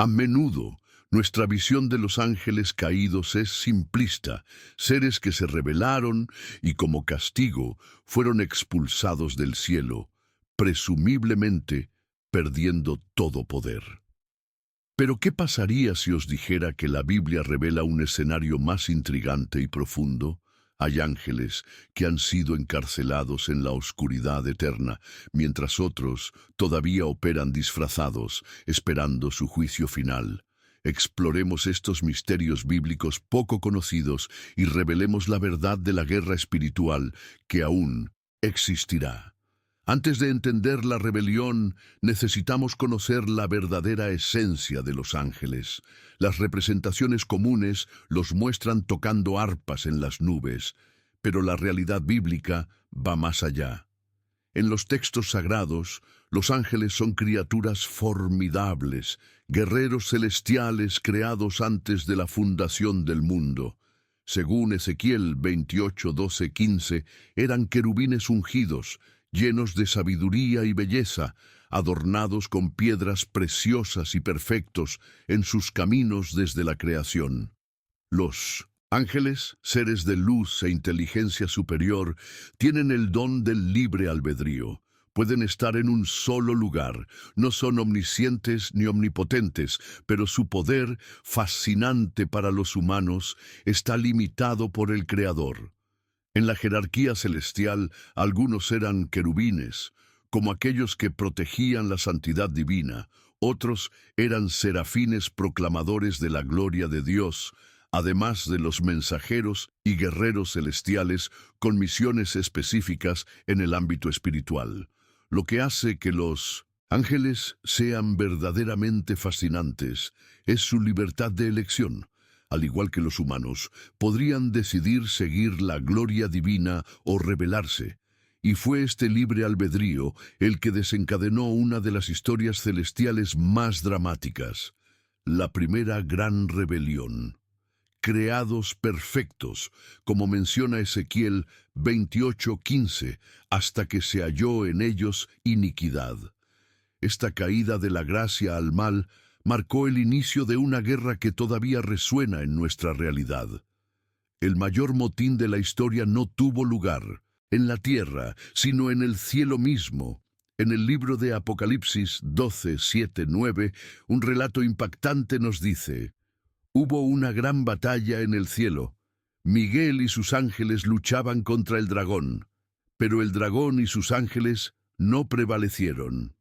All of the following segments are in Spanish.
A menudo, nuestra visión de los ángeles caídos es simplista, seres que se rebelaron y como castigo fueron expulsados del cielo, presumiblemente perdiendo todo poder. Pero ¿qué pasaría si os dijera que la Biblia revela un escenario más intrigante y profundo? Hay ángeles que han sido encarcelados en la oscuridad eterna, mientras otros todavía operan disfrazados, esperando su juicio final. Exploremos estos misterios bíblicos poco conocidos y revelemos la verdad de la guerra espiritual que aún existirá. Antes de entender la rebelión, necesitamos conocer la verdadera esencia de los ángeles. Las representaciones comunes los muestran tocando arpas en las nubes, pero la realidad bíblica va más allá. En los textos sagrados, los ángeles son criaturas formidables, guerreros celestiales creados antes de la fundación del mundo. Según Ezequiel 28, 12, 15, eran querubines ungidos, llenos de sabiduría y belleza, adornados con piedras preciosas y perfectos en sus caminos desde la creación. Los ángeles, seres de luz e inteligencia superior, tienen el don del libre albedrío. Pueden estar en un solo lugar, no son omniscientes ni omnipotentes, pero su poder, fascinante para los humanos, está limitado por el Creador. En la jerarquía celestial, algunos eran querubines, como aquellos que protegían la santidad divina. Otros eran serafines proclamadores de la gloria de Dios, además de los mensajeros y guerreros celestiales con misiones específicas en el ámbito espiritual. Lo que hace que los ángeles sean verdaderamente fascinantes es su libertad de elección. Al igual que los humanos, podrían decidir seguir la gloria divina o rebelarse. Y fue este libre albedrío el que desencadenó una de las historias celestiales más dramáticas, la primera gran rebelión. Creados perfectos, como menciona Ezequiel 28:15, hasta que se halló en ellos iniquidad. Esta caída de la gracia al mal marcó el inicio de una guerra que todavía resuena en nuestra realidad. El mayor motín de la historia no tuvo lugar en la tierra, sino en el cielo mismo. En el libro de Apocalipsis 12, 7, 9, un relato impactante nos dice: hubo una gran batalla en el cielo. Miguel y sus ángeles luchaban contra el dragón, pero el dragón y sus ángeles no prevalecieron.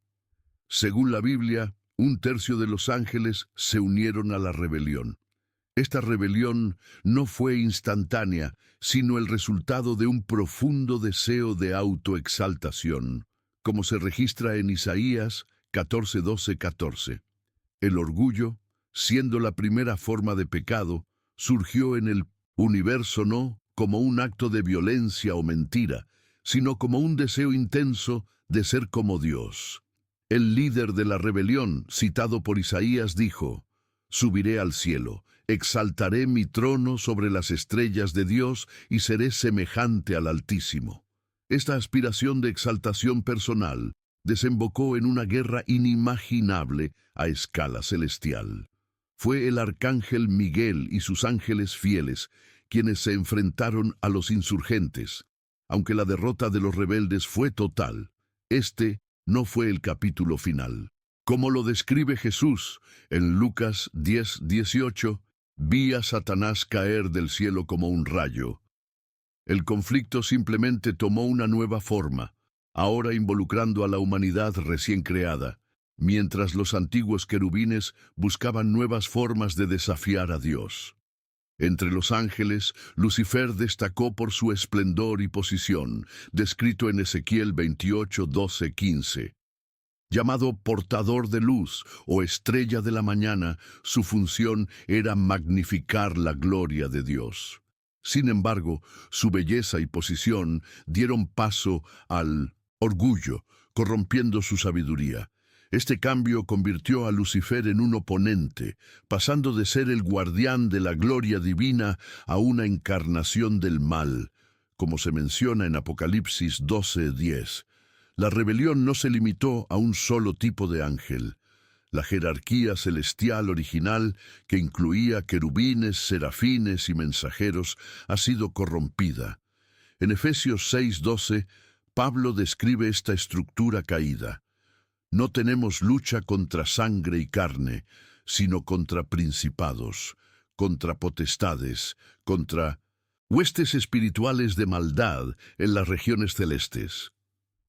Según la Biblia, 1/3 de los ángeles se unieron a la rebelión. Esta rebelión no fue instantánea, sino el resultado de un profundo deseo de autoexaltación, como se registra en Isaías 14, 12, 14. El orgullo, siendo la primera forma de pecado, surgió en el universo no como un acto de violencia o mentira, sino como un deseo intenso de ser como Dios. El líder de la rebelión, citado por Isaías, dijo: subiré al cielo, exaltaré mi trono sobre las estrellas de Dios y seré semejante al Altísimo. Esta aspiración de exaltación personal desembocó en una guerra inimaginable a escala celestial. Fue el arcángel Miguel y sus ángeles fieles quienes se enfrentaron a los insurgentes. Aunque la derrota de los rebeldes fue total, este no fue el capítulo final. Como lo describe Jesús en Lucas 10, 18, vi a Satanás caer del cielo como un rayo. El conflicto simplemente tomó una nueva forma, ahora involucrando a la humanidad recién creada, mientras los antiguos querubines buscaban nuevas formas de desafiar a Dios. Entre los ángeles, Lucifer destacó por su esplendor y posición, descrito en Ezequiel 28, 12, 15. Llamado portador de luz o estrella de la mañana, su función era magnificar la gloria de Dios. Sin embargo, su belleza y posición dieron paso al orgullo, corrompiendo su sabiduría. Este cambio convirtió a Lucifer en un oponente, pasando de ser el guardián de la gloria divina a una encarnación del mal, como se menciona en Apocalipsis 12:10. La rebelión no se limitó a un solo tipo de ángel. La jerarquía celestial original, que incluía querubines, serafines y mensajeros, ha sido corrompida. En Efesios 6:12, Pablo describe esta estructura caída. No tenemos lucha contra sangre y carne, sino contra principados, contra potestades, contra huestes espirituales de maldad en las regiones celestes.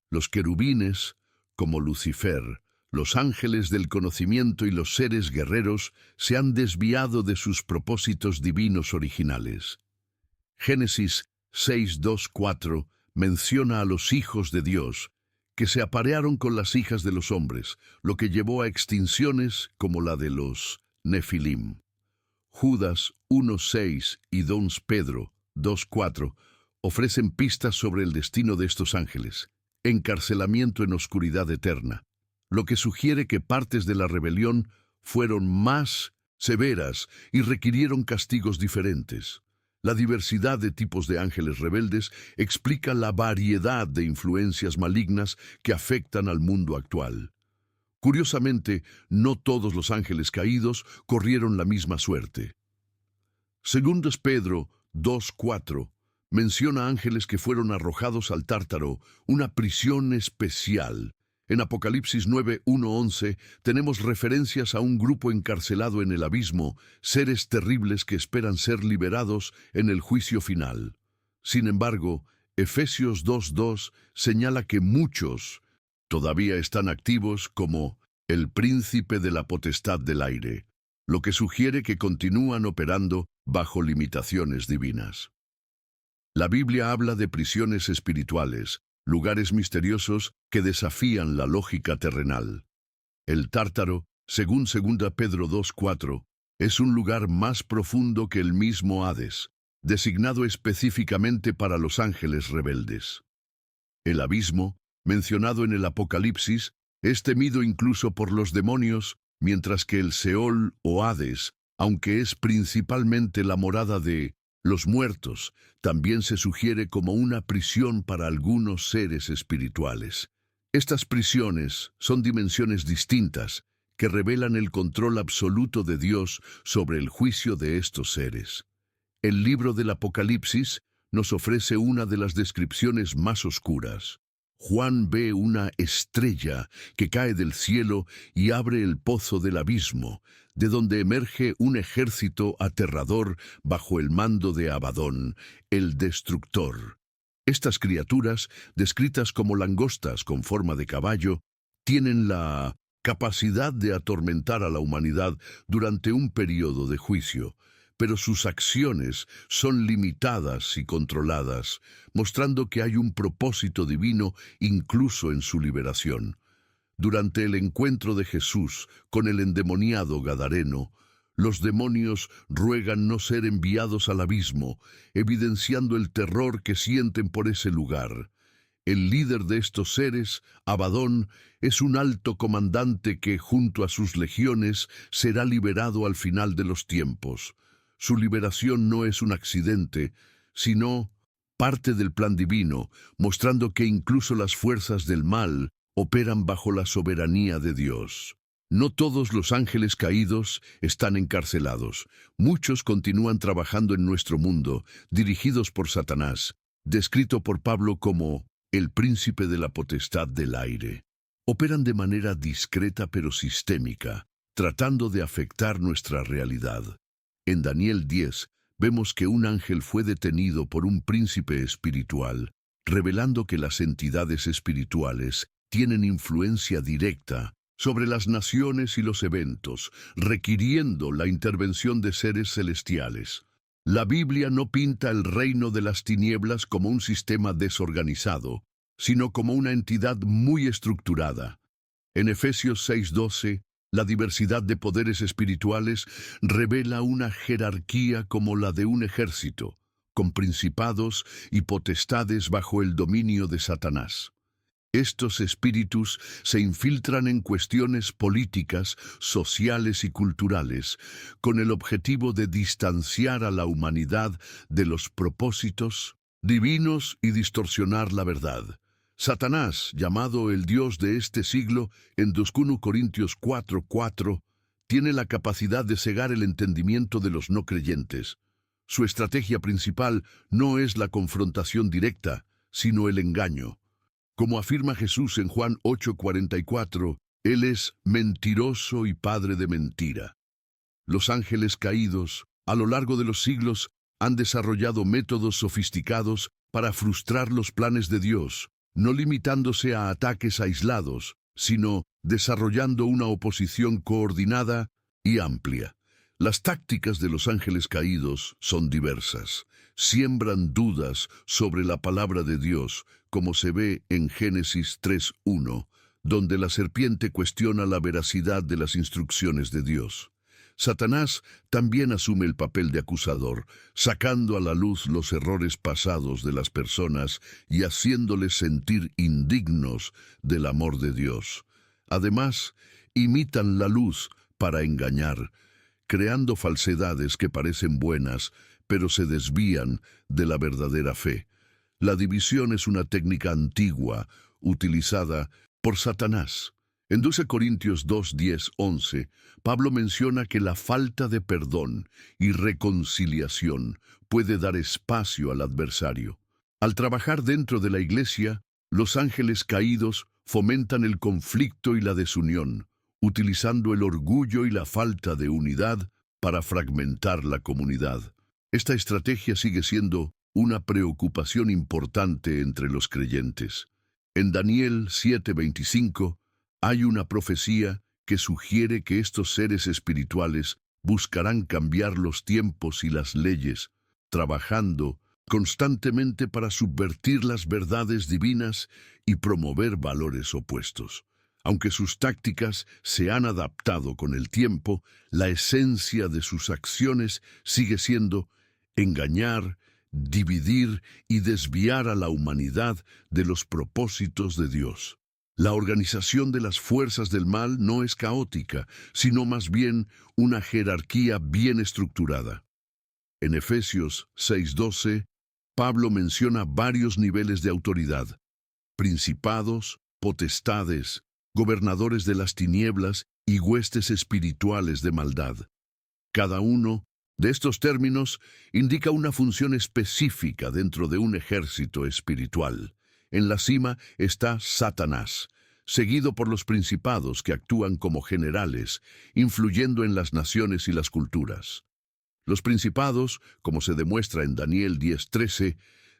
Los querubines, como Lucifer, los ángeles del conocimiento y los seres guerreros se han desviado de sus propósitos divinos originales. Génesis 6:2-4 menciona a los hijos de Dios, que se aparearon con las hijas de los hombres, lo que llevó a extinciones como la de los Nefilim. Judas 1:6 y 2 Pedro 2:4 ofrecen pistas sobre el destino de estos ángeles: encarcelamiento en oscuridad eterna, lo que sugiere que partes de la rebelión fueron más severas y requirieron castigos diferentes. La diversidad de tipos de ángeles rebeldes explica la variedad de influencias malignas que afectan al mundo actual. Curiosamente, no todos los ángeles caídos corrieron la misma suerte. Segundo Pedro 2:4 menciona ángeles que fueron arrojados al Tártaro, una prisión especial. En Apocalipsis 9:1-11 tenemos referencias a un grupo encarcelado en el abismo, seres terribles que esperan ser liberados en el juicio final. Sin embargo, Efesios 2:2 señala que muchos todavía están activos como el príncipe de la potestad del aire, lo que sugiere que continúan operando bajo limitaciones divinas. La Biblia habla de prisiones espirituales, lugares misteriosos que desafían la lógica terrenal. El Tártaro, según 2 Pedro 2:4, es un lugar más profundo que el mismo Hades, designado específicamente para los ángeles rebeldes. El abismo, mencionado en el Apocalipsis, es temido incluso por los demonios, mientras que el Seol o Hades, aunque es principalmente la morada de los muertos, también se sugiere como una prisión para algunos seres espirituales. Estas prisiones son dimensiones distintas que revelan el control absoluto de Dios sobre el juicio de estos seres. El libro del Apocalipsis nos ofrece una de las descripciones más oscuras. Juan ve una estrella que cae del cielo y abre el pozo del abismo, de donde emerge un ejército aterrador bajo el mando de Abadón, el destructor. Estas criaturas, descritas como langostas con forma de caballo, tienen la capacidad de atormentar a la humanidad durante un periodo de juicio, pero sus acciones son limitadas y controladas, mostrando que hay un propósito divino incluso en su liberación. Durante el encuentro de Jesús con el endemoniado Gadareno, los demonios ruegan no ser enviados al abismo, evidenciando el terror que sienten por ese lugar. El líder de estos seres, Abadón, es un alto comandante que, junto a sus legiones, será liberado al final de los tiempos. Su liberación no es un accidente, sino parte del plan divino, mostrando que incluso las fuerzas del mal operan bajo la soberanía de Dios. No todos los ángeles caídos están encarcelados. Muchos continúan trabajando en nuestro mundo, dirigidos por Satanás, descrito por Pablo como el príncipe de la potestad del aire. Operan de manera discreta pero sistémica, tratando de afectar nuestra realidad. En Daniel 10 vemos que un ángel fue detenido por un príncipe espiritual, revelando que las entidades espirituales tienen influencia directa sobre las naciones y los eventos, requiriendo la intervención de seres celestiales. La Biblia no pinta el reino de las tinieblas como un sistema desorganizado, sino como una entidad muy estructurada. En Efesios 6:12, la diversidad de poderes espirituales revela una jerarquía como la de un ejército, con principados y potestades bajo el dominio de Satanás. Estos espíritus se infiltran en cuestiones políticas, sociales y culturales, con el objetivo de distanciar a la humanidad de los propósitos divinos y distorsionar la verdad. Satanás, llamado el Dios de este siglo en 2 Corintios 4:4, tiene la capacidad de cegar el entendimiento de los no creyentes. Su estrategia principal no es la confrontación directa, sino el engaño. Como afirma Jesús en Juan 8:44, Él es mentiroso y padre de mentira. Los ángeles caídos, a lo largo de los siglos, han desarrollado métodos sofisticados para frustrar los planes de Dios, no limitándose a ataques aislados, sino desarrollando una oposición coordinada y amplia. Las tácticas de los ángeles caídos son diversas. Siembran dudas sobre la palabra de Dios, como se ve en Génesis 3:1, donde la serpiente cuestiona la veracidad de las instrucciones de Dios. Satanás también asume el papel de acusador, sacando a la luz los errores pasados de las personas y haciéndoles sentir indignos del amor de Dios. Además, imitan la luz para engañar, creando falsedades que parecen buenas, pero se desvían de la verdadera fe. La división es una técnica antigua, utilizada por Satanás. En 2 Corintios 2:10-11, Pablo menciona que la falta de perdón y reconciliación puede dar espacio al adversario. Al trabajar dentro de la iglesia, los ángeles caídos fomentan el conflicto y la desunión, utilizando el orgullo y la falta de unidad para fragmentar la comunidad. Esta estrategia sigue siendo una preocupación importante entre los creyentes. En Daniel 7:25, hay una profecía que sugiere que estos seres espirituales buscarán cambiar los tiempos y las leyes, trabajando constantemente para subvertir las verdades divinas y promover valores opuestos. Aunque sus tácticas se han adaptado con el tiempo, la esencia de sus acciones sigue siendo engañar, dividir y desviar a la humanidad de los propósitos de Dios. La organización de las fuerzas del mal no es caótica, sino más bien una jerarquía bien estructurada. En Efesios 6:12, Pablo menciona varios niveles de autoridad: principados, potestades, gobernadores de las tinieblas y huestes espirituales de maldad. Cada uno de estos términos indica una función específica dentro de un ejército espiritual. En la cima está Satanás, seguido por los principados que actúan como generales, influyendo en las naciones y las culturas. Los principados, como se demuestra en Daniel 10:13,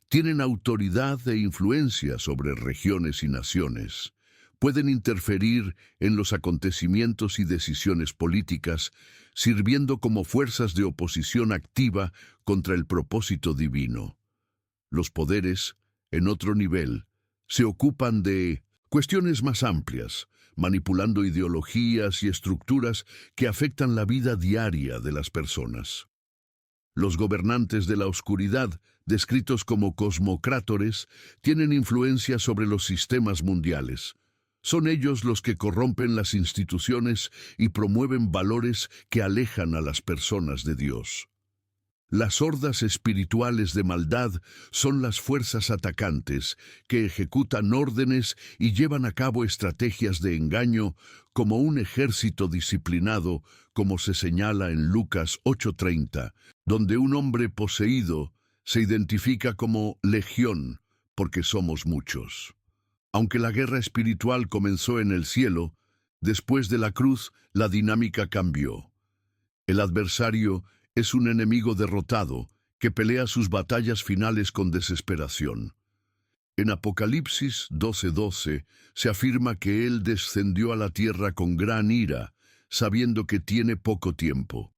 tienen autoridad e influencia sobre regiones y naciones. Pueden interferir en los acontecimientos y decisiones políticas, sirviendo como fuerzas de oposición activa contra el propósito divino. Los poderes, en otro nivel, se ocupan de cuestiones más amplias, manipulando ideologías y estructuras que afectan la vida diaria de las personas. Los gobernantes de la oscuridad, descritos como cosmocrátores, tienen influencia sobre los sistemas mundiales. Son ellos los que corrompen las instituciones y promueven valores que alejan a las personas de Dios. Las hordas espirituales de maldad son las fuerzas atacantes que ejecutan órdenes y llevan a cabo estrategias de engaño como un ejército disciplinado, como se señala en Lucas 8:30, donde un hombre poseído se identifica como legión, porque somos muchos. Aunque la guerra espiritual comenzó en el cielo, después de la cruz la dinámica cambió. El adversario es un enemigo derrotado que pelea sus batallas finales con desesperación. En Apocalipsis 12:12 se afirma que Él descendió a la tierra con gran ira, sabiendo que tiene poco tiempo.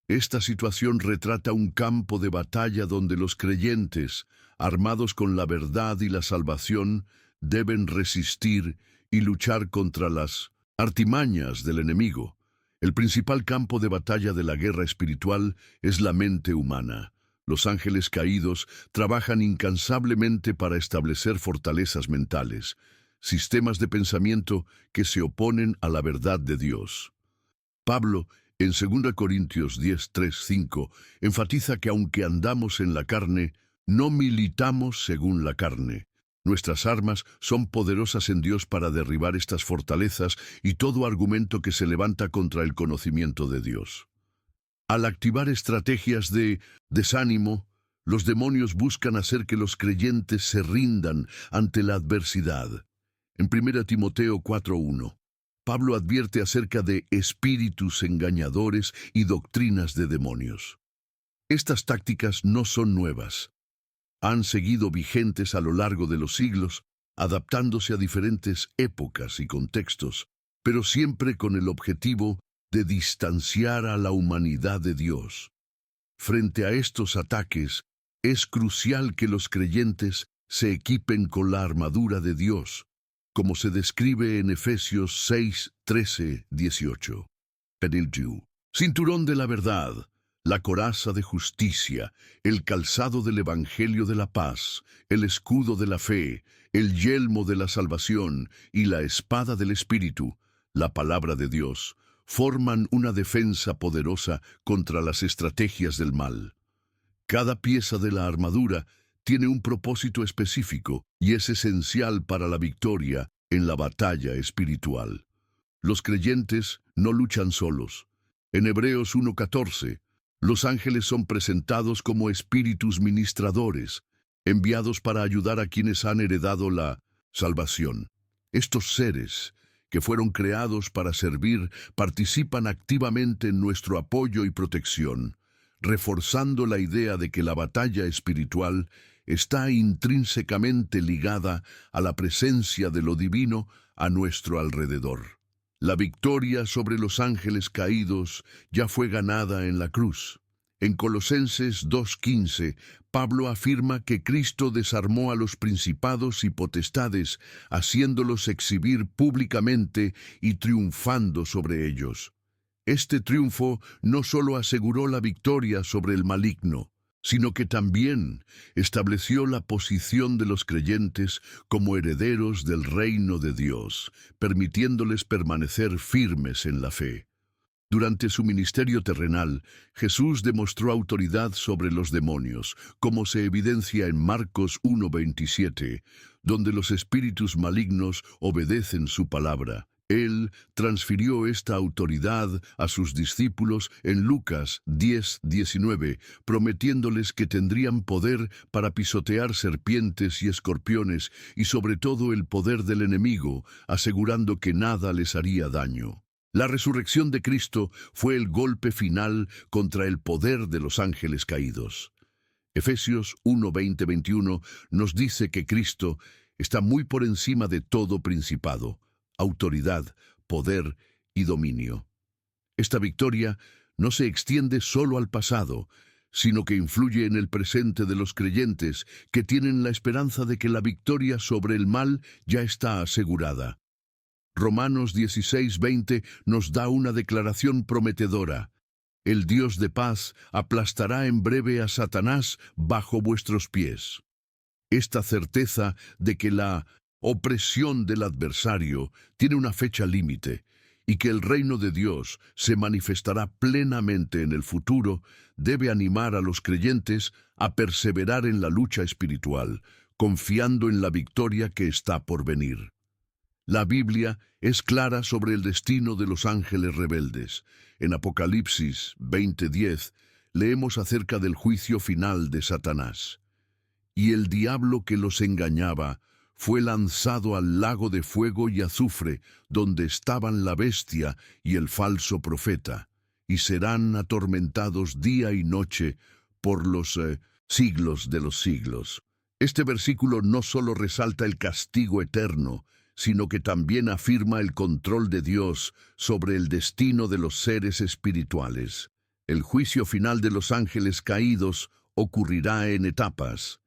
Esta situación retrata un campo de batalla donde los creyentes, armados con la verdad y la salvación, deben resistir y luchar contra las artimañas del enemigo. El principal campo de batalla de la guerra espiritual es la mente humana. Los ángeles caídos trabajan incansablemente para establecer fortalezas mentales, sistemas de pensamiento que se oponen a la verdad de Dios. Pablo, en 2 Corintios 10:3-5, enfatiza que aunque andamos en la carne, no militamos según la carne, Nuestras armas son poderosas en Dios para derribar estas fortalezas y todo argumento que se levanta contra el conocimiento de Dios. Al activar estrategias de desánimo, los demonios buscan hacer que los creyentes se rindan ante la adversidad. En 1 Timoteo 4:1, Pablo advierte acerca de espíritus engañadores y doctrinas de demonios. Estas tácticas no son nuevas. Han seguido vigentes a lo largo de los siglos, adaptándose a diferentes épocas y contextos, pero siempre con el objetivo de distanciar a la humanidad de Dios. Frente a estos ataques, es crucial que los creyentes se equipen con la armadura de Dios, como se describe en Efesios 6, 13, 18. Cinturón de la verdad, la coraza de justicia, el calzado del Evangelio de la paz, el escudo de la fe, el yelmo de la salvación y la espada del Espíritu, la palabra de Dios, forman una defensa poderosa contra las estrategias del mal. Cada pieza de la armadura tiene un propósito específico y es esencial para la victoria en la batalla espiritual. Los creyentes no luchan solos. En Hebreos 1:14, los ángeles son presentados como espíritus ministradores, enviados para ayudar a quienes han heredado la salvación. Estos seres, que fueron creados para servir, participan activamente en nuestro apoyo y protección, reforzando la idea de que la batalla espiritual está intrínsecamente ligada a la presencia de lo divino a nuestro alrededor. La victoria sobre los ángeles caídos ya fue ganada en la cruz. En Colosenses 2:15, Pablo afirma que Cristo desarmó a los principados y potestades, haciéndolos exhibir públicamente y triunfando sobre ellos. Este triunfo no solo aseguró la victoria sobre el maligno, sino que también estableció la posición de los creyentes como herederos del reino de Dios, permitiéndoles permanecer firmes en la fe. Durante su ministerio terrenal, Jesús demostró autoridad sobre los demonios, como se evidencia en Marcos 1:27, donde los espíritus malignos obedecen su palabra. Él transfirió esta autoridad a sus discípulos en Lucas 10:19, prometiéndoles que tendrían poder para pisotear serpientes y escorpiones y sobre todo el poder del enemigo, asegurando que nada les haría daño. La resurrección de Cristo fue el golpe final contra el poder de los ángeles caídos. Efesios 1:20-21 nos dice que Cristo está muy por encima de todo principado, autoridad, poder y dominio. Esta victoria no se extiende solo al pasado, sino que influye en el presente de los creyentes que tienen la esperanza de que la victoria sobre el mal ya está asegurada. Romanos 16:20 nos da una declaración prometedora. El Dios de paz aplastará en breve a Satanás bajo vuestros pies. Esta certeza de que la opresión del adversario tiene una fecha límite y que el reino de Dios se manifestará plenamente en el futuro debe animar a los creyentes a perseverar en la lucha espiritual, confiando en la victoria que está por venir. La Biblia es clara sobre el destino de los ángeles rebeldes. En Apocalipsis 20:10 leemos acerca del juicio final de Satanás. Y el diablo que los engañaba fue lanzado al lago de fuego y azufre, donde estaban la bestia y el falso profeta, y serán atormentados día y noche por los siglos de los siglos. Este versículo no solo resalta el castigo eterno, sino que también afirma el control de Dios sobre el destino de los seres espirituales. El juicio final de los ángeles caídos ocurrirá en etapas.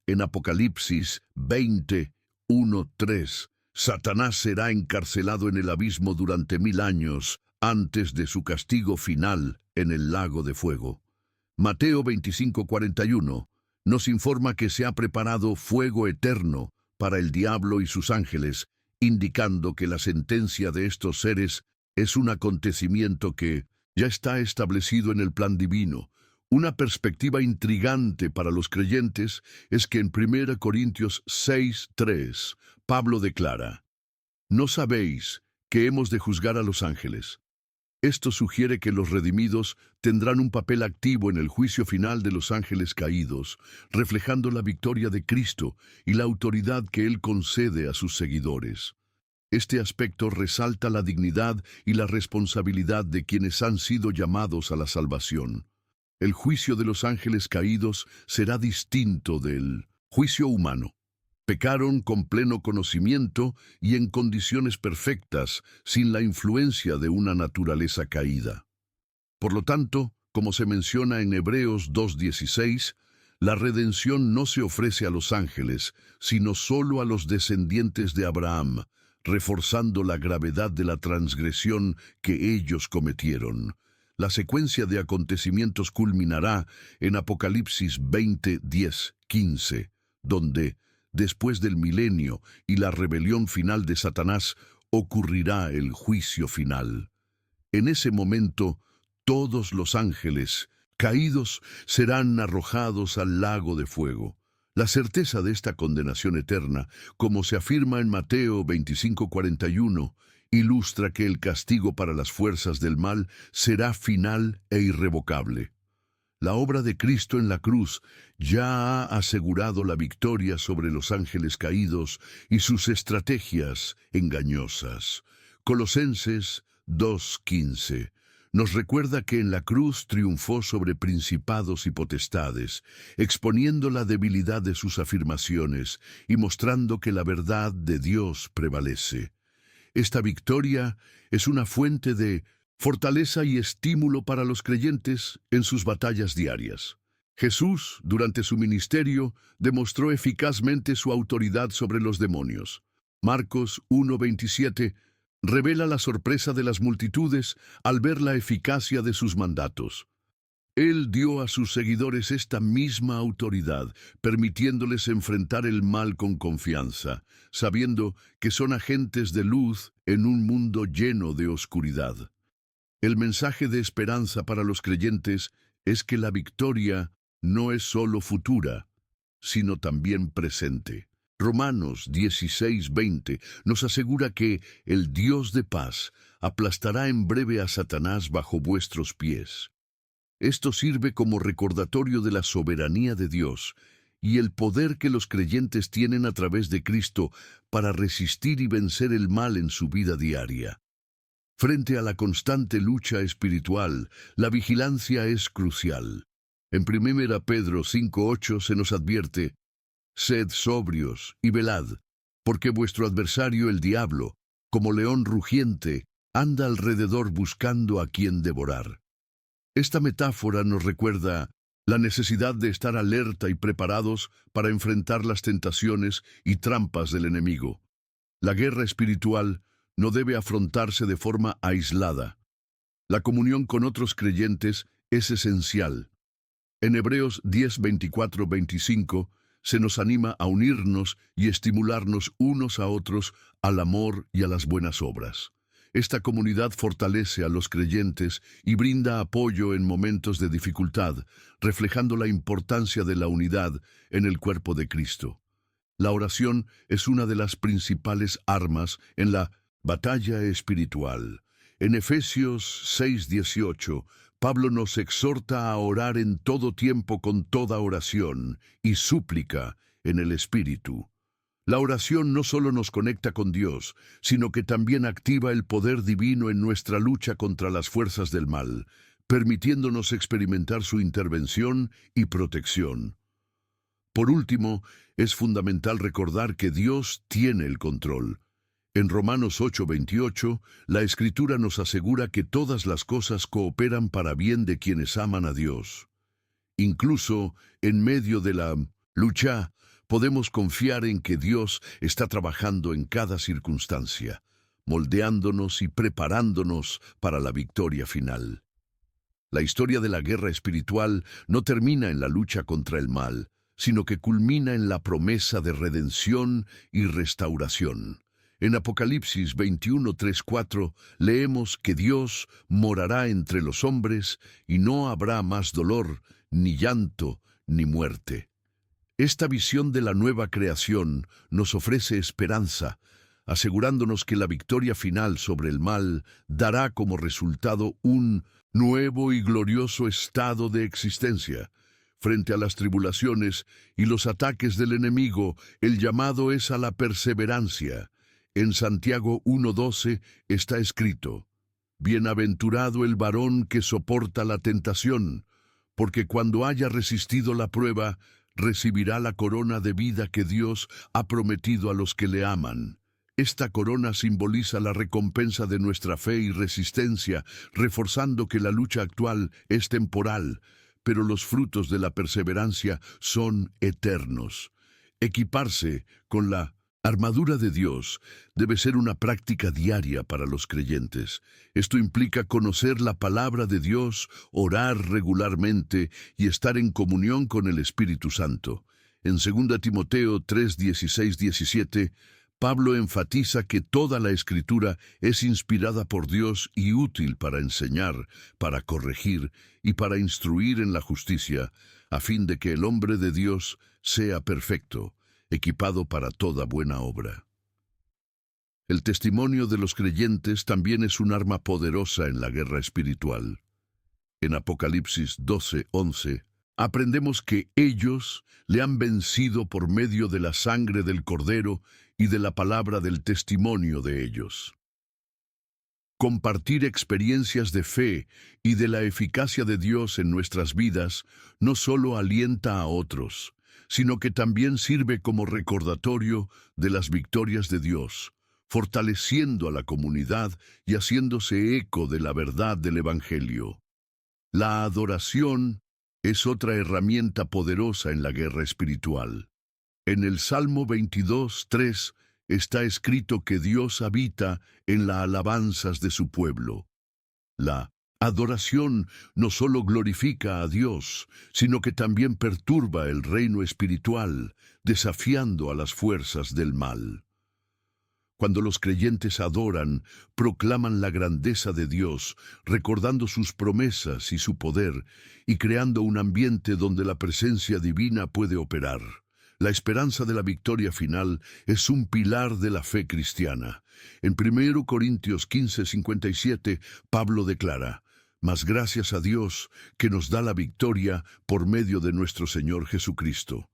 En Apocalipsis 20:1-3, Satanás será encarcelado en el abismo durante 1000 años antes de su castigo final en el lago de fuego. Mateo 25:41 nos informa que se ha preparado fuego eterno para el diablo y sus ángeles, indicando que la sentencia de estos seres es un acontecimiento que ya está establecido en el plan divino, Una perspectiva intrigante para los creyentes es que en 1 Corintios 6:3, Pablo declara: ¿No sabéis que hemos de juzgar a los ángeles? Esto sugiere que los redimidos tendrán un papel activo en el juicio final de los ángeles caídos, reflejando la victoria de Cristo y la autoridad que Él concede a sus seguidores. Este aspecto resalta la dignidad y la responsabilidad de quienes han sido llamados a la salvación. El juicio de los ángeles caídos será distinto del juicio humano. Pecaron con pleno conocimiento y en condiciones perfectas, sin la influencia de una naturaleza caída. Por lo tanto, como se menciona en Hebreos 2:16, la redención no se ofrece a los ángeles, sino solo a los descendientes de Abraham, reforzando la gravedad de la transgresión que ellos cometieron. La secuencia de acontecimientos culminará en Apocalipsis 20:10-15, donde, después del milenio y la rebelión final de Satanás, ocurrirá el juicio final. En ese momento, todos los ángeles caídos serán arrojados al lago de fuego. La certeza de esta condenación eterna, como se afirma en Mateo 25:41, ilustra que el castigo para las fuerzas del mal será final e irrevocable. La obra de Cristo en la cruz ya ha asegurado la victoria sobre los ángeles caídos y sus estrategias engañosas. Colosenses 2:15 nos recuerda que en la cruz triunfó sobre principados y potestades, exponiendo la debilidad de sus afirmaciones y mostrando que la verdad de Dios prevalece. Esta victoria es una fuente de fortaleza y estímulo para los creyentes en sus batallas diarias. Jesús, durante su ministerio, demostró eficazmente su autoridad sobre los demonios. Marcos 1:27 revela la sorpresa de las multitudes al ver la eficacia de sus mandatos. Él dio a sus seguidores esta misma autoridad, permitiéndoles enfrentar el mal con confianza, sabiendo que son agentes de luz en un mundo lleno de oscuridad. El mensaje de esperanza para los creyentes es que la victoria no es solo futura, sino también presente. Romanos 16:20 nos asegura que el Dios de paz aplastará en breve a Satanás bajo vuestros pies. Esto sirve como recordatorio de la soberanía de Dios y el poder que los creyentes tienen a través de Cristo para resistir y vencer el mal en su vida diaria. Frente a la constante lucha espiritual, la vigilancia es crucial. En 1 Pedro 5:8 se nos advierte: «Sed sobrios y velad, porque vuestro adversario el diablo, como león rugiente, anda alrededor buscando a quien devorar». Esta metáfora nos recuerda la necesidad de estar alerta y preparados para enfrentar las tentaciones y trampas del enemigo. La guerra espiritual no debe afrontarse de forma aislada. La comunión con otros creyentes es esencial. En Hebreos 10:24-25 se nos anima a unirnos y estimularnos unos a otros al amor y a las buenas obras. Esta comunidad fortalece a los creyentes y brinda apoyo en momentos de dificultad, reflejando la importancia de la unidad en el cuerpo de Cristo. La oración es una de las principales armas en la batalla espiritual. En Efesios 6:18, Pablo nos exhorta a orar en todo tiempo con toda oración y súplica en el Espíritu. La oración no solo nos conecta con Dios, sino que también activa el poder divino en nuestra lucha contra las fuerzas del mal, permitiéndonos experimentar su intervención y protección. Por último, es fundamental recordar que Dios tiene el control. En Romanos 8:28, la Escritura nos asegura que todas las cosas cooperan para bien de quienes aman a Dios. Incluso en medio de la lucha, podemos confiar en que Dios está trabajando en cada circunstancia, moldeándonos y preparándonos para la victoria final. La historia de la guerra espiritual no termina en la lucha contra el mal, sino que culmina en la promesa de redención y restauración. En Apocalipsis 21:3-4 leemos que Dios morará entre los hombres y no habrá más dolor, ni llanto, ni muerte. Esta visión de la nueva creación nos ofrece esperanza, asegurándonos que la victoria final sobre el mal dará como resultado un nuevo y glorioso estado de existencia. Frente a las tribulaciones y los ataques del enemigo, el llamado es a la perseverancia. En Santiago 1:12 está escrito: Bienaventurado el varón que soporta la tentación, porque cuando haya resistido la prueba, recibirá la corona de vida que Dios ha prometido a los que le aman. Esta corona simboliza la recompensa de nuestra fe y resistencia, reforzando que la lucha actual es temporal, pero los frutos de la perseverancia son eternos. Equiparse con la armadura de Dios debe ser una práctica diaria para los creyentes. Esto implica conocer la palabra de Dios, orar regularmente y estar en comunión con el Espíritu Santo. En 2 Timoteo 3:16-17, Pablo enfatiza que toda la Escritura es inspirada por Dios y útil para enseñar, para corregir y para instruir en la justicia, a fin de que el hombre de Dios sea perfecto, equipado para toda buena obra. El testimonio de los creyentes también es un arma poderosa en la guerra espiritual. En Apocalipsis 12:11, aprendemos que ellos le han vencido por medio de la sangre del Cordero y de la palabra del testimonio de ellos. Compartir experiencias de fe y de la eficacia de Dios en nuestras vidas no solo alienta a otros, sino que también sirve como recordatorio de las victorias de Dios, fortaleciendo a la comunidad y haciéndose eco de la verdad del Evangelio. La adoración es otra herramienta poderosa en la guerra espiritual. En el Salmo 22:3 está escrito que Dios habita en las alabanzas de su pueblo. La adoración no solo glorifica a Dios, sino que también perturba el reino espiritual, desafiando a las fuerzas del mal. Cuando los creyentes adoran, proclaman la grandeza de Dios, recordando sus promesas y su poder, y creando un ambiente donde la presencia divina puede operar. La esperanza de la victoria final es un pilar de la fe cristiana. En 1 Corintios 15:57, Pablo declara: Mas gracias a Dios que nos da la victoria por medio de nuestro Señor Jesucristo.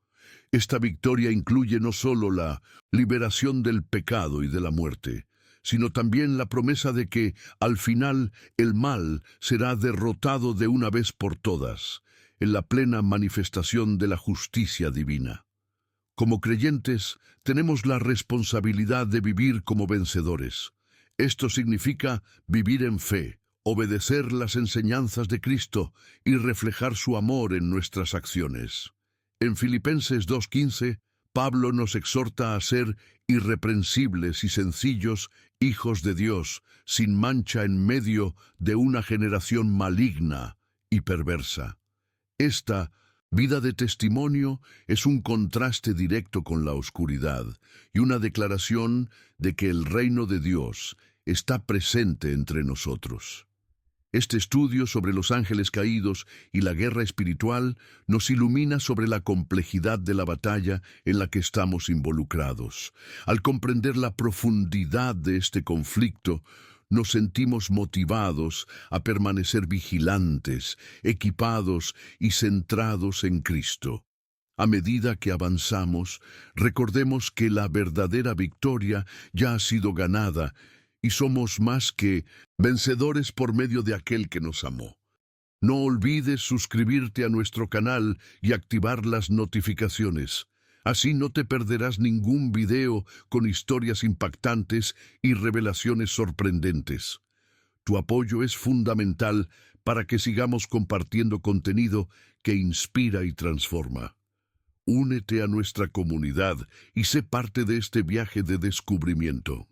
Esta victoria incluye no solo la liberación del pecado y de la muerte, sino también la promesa de que, al final, el mal será derrotado de una vez por todas, en la plena manifestación de la justicia divina. Como creyentes, tenemos la responsabilidad de vivir como vencedores. Esto significa vivir en fe, obedecer las enseñanzas de Cristo y reflejar su amor en nuestras acciones. En Filipenses 2:15, Pablo nos exhorta a ser irreprensibles y sencillos hijos de Dios, sin mancha en medio de una generación maligna y perversa. Esta vida de testimonio es un contraste directo con la oscuridad y una declaración de que el reino de Dios está presente entre nosotros. Este estudio sobre los ángeles caídos y la guerra espiritual nos ilumina sobre la complejidad de la batalla en la que estamos involucrados. Al comprender la profundidad de este conflicto, nos sentimos motivados a permanecer vigilantes, equipados y centrados en Cristo. A medida que avanzamos, recordemos que la verdadera victoria ya ha sido ganada y somos más que vencedores por medio de aquel que nos amó. No olvides suscribirte a nuestro canal y activar las notificaciones. Así no te perderás ningún video con historias impactantes y revelaciones sorprendentes. Tu apoyo es fundamental para que sigamos compartiendo contenido que inspira y transforma. Únete a nuestra comunidad y sé parte de este viaje de descubrimiento.